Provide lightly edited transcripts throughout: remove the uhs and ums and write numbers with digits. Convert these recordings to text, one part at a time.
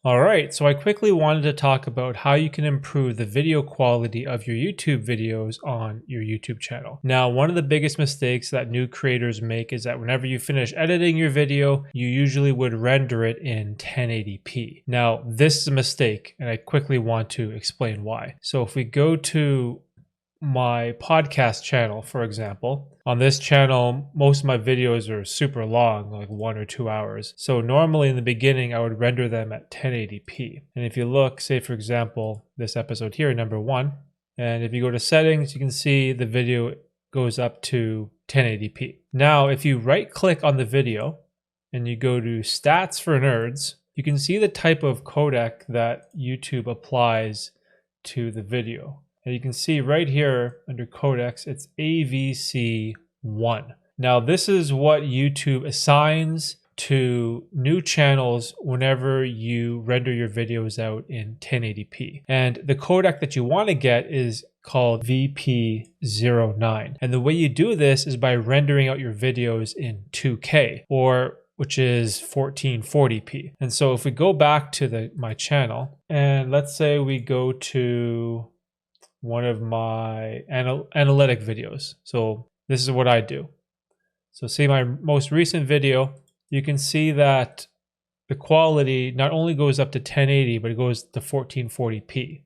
All right, so I quickly wanted to talk about how you can improve the video quality of your YouTube videos on your YouTube channel. Now, one of the biggest mistakes that new creators make is that whenever you finish editing your video, you usually would render it in 1080p. Now, this is a mistake, and I quickly want to explain why. So if we go to my podcast channel, for example, on this channel, most of my videos are super long, like 1 or 2 hours. So normally in the beginning, I would render them at 1080p. And if you look, say for example, this episode here, number 1, and if you go to settings, you can see the video goes up to 1080p. Now, if you right click on the video and you go to stats for nerds, you can see the type of codec that YouTube applies to the video. And you can see right here under codecs, it's AVC1. Now, this is what YouTube assigns to new channels whenever you render your videos out in 1080p. And the codec that you want to get is called VP09. And the way you do this is by rendering out your videos in 2K, which is 1440p. And so if we go back to my channel, and let's say we go to one of my analytic videos. So this is what I do. So see my most recent video, you can see that the quality not only goes up to 1080, but it goes to 1440p.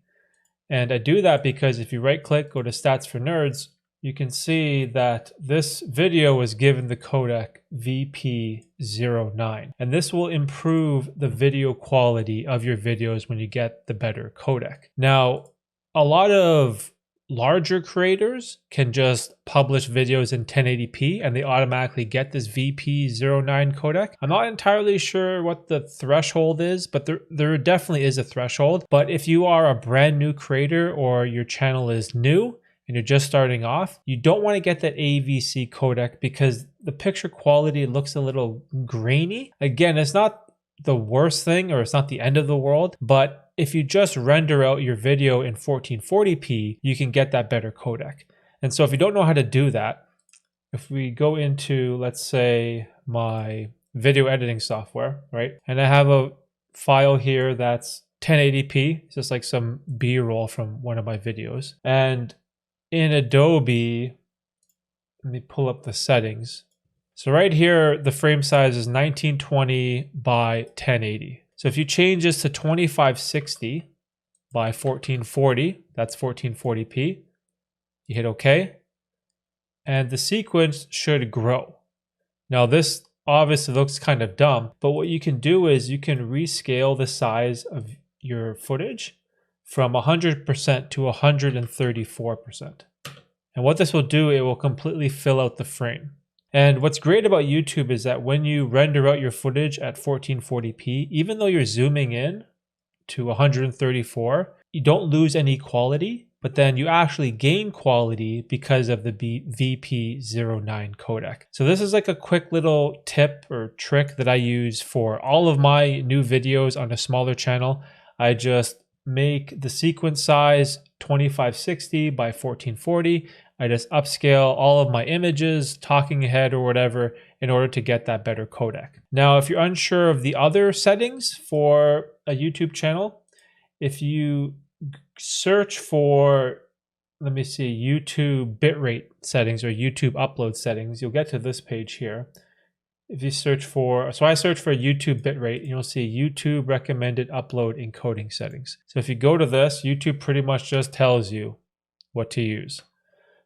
And I do that because if you right click, go to stats for nerds, you can see that this video was given the codec VP09. And this will improve the video quality of your videos when you get the better codec. Now, a lot of larger creators can just publish videos in 1080p and they automatically get this VP09 codec. I'm not entirely sure what the threshold is, but there definitely is a threshold. But if you are a brand new creator or your channel is new and you're just starting off, you don't want to get that AVC codec because the picture quality looks a little grainy. Again, it's not the worst thing or it's not the end of the world, but if you just render out your video in 1440p, you can get that better codec. And so if you don't know how to do that, if we go into, let's say, my video editing software, right? And I have a file here that's 1080p, it's just like some B-roll from one of my videos. And in Adobe, let me pull up the settings. So right here, the frame size is 1920 by 1080. So if you change this to 2560 by 1440, that's 1440p, you hit OK, and the sequence should grow. Now this obviously looks kind of dumb, but what you can do is you can rescale the size of your footage from 100% to 134%. And what this will do, it will completely fill out the frame. And what's great about YouTube is that when you render out your footage at 1440p, even though you're zooming in to 134, you don't lose any quality, but then you actually gain quality because of the VP09 codec. So this is like a quick little tip or trick that I use for all of my new videos on a smaller channel. I just make the sequence size 2560 by 1440. I just upscale all of my images, talking head or whatever, in order to get that better codec. Now, if you're unsure of the other settings for a YouTube channel, if you search for, let me see, YouTube bitrate settings or YouTube upload settings, you'll get to this page here. If you search for, so I search for YouTube bitrate, and you'll see YouTube recommended upload encoding settings. So if you go to this, YouTube pretty much just tells you what to use.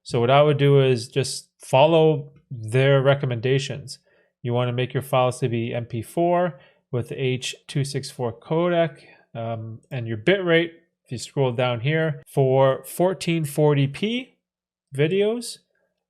So what I would do is just follow their recommendations. You want to make your files to be MP4 with the H.264 codec and your bitrate, if you scroll down here, for 1440p videos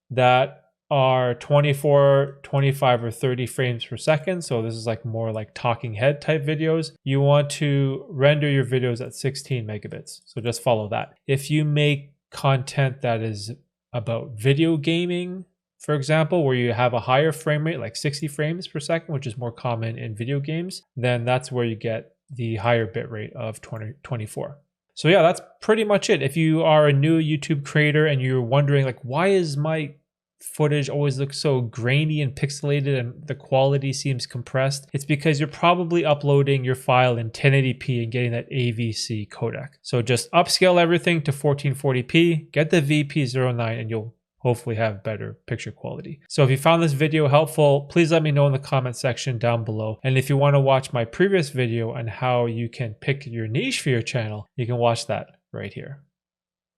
that are 24, 25, or 30 frames per second. So this is like more like talking head type videos. You want to render your videos at 16 megabits. So just follow that. If you make content that is about video gaming, for example, where you have a higher frame rate, like 60 frames per second, which is more common in video games, then that's where you get the higher bit rate of 24. So yeah, that's pretty much it. If you are a new YouTube creator and you're wondering like, why is my footage always looks so grainy and pixelated and the quality seems compressed, it's because you're probably uploading your file in 1080p and getting that AVC codec. So just upscale everything to 1440p, get the VP09, and you'll hopefully have better picture quality. So if you found this video helpful, please let me know in the comment section down below. And if you want to watch my previous video on how you can pick your niche for your channel, you can watch that right here.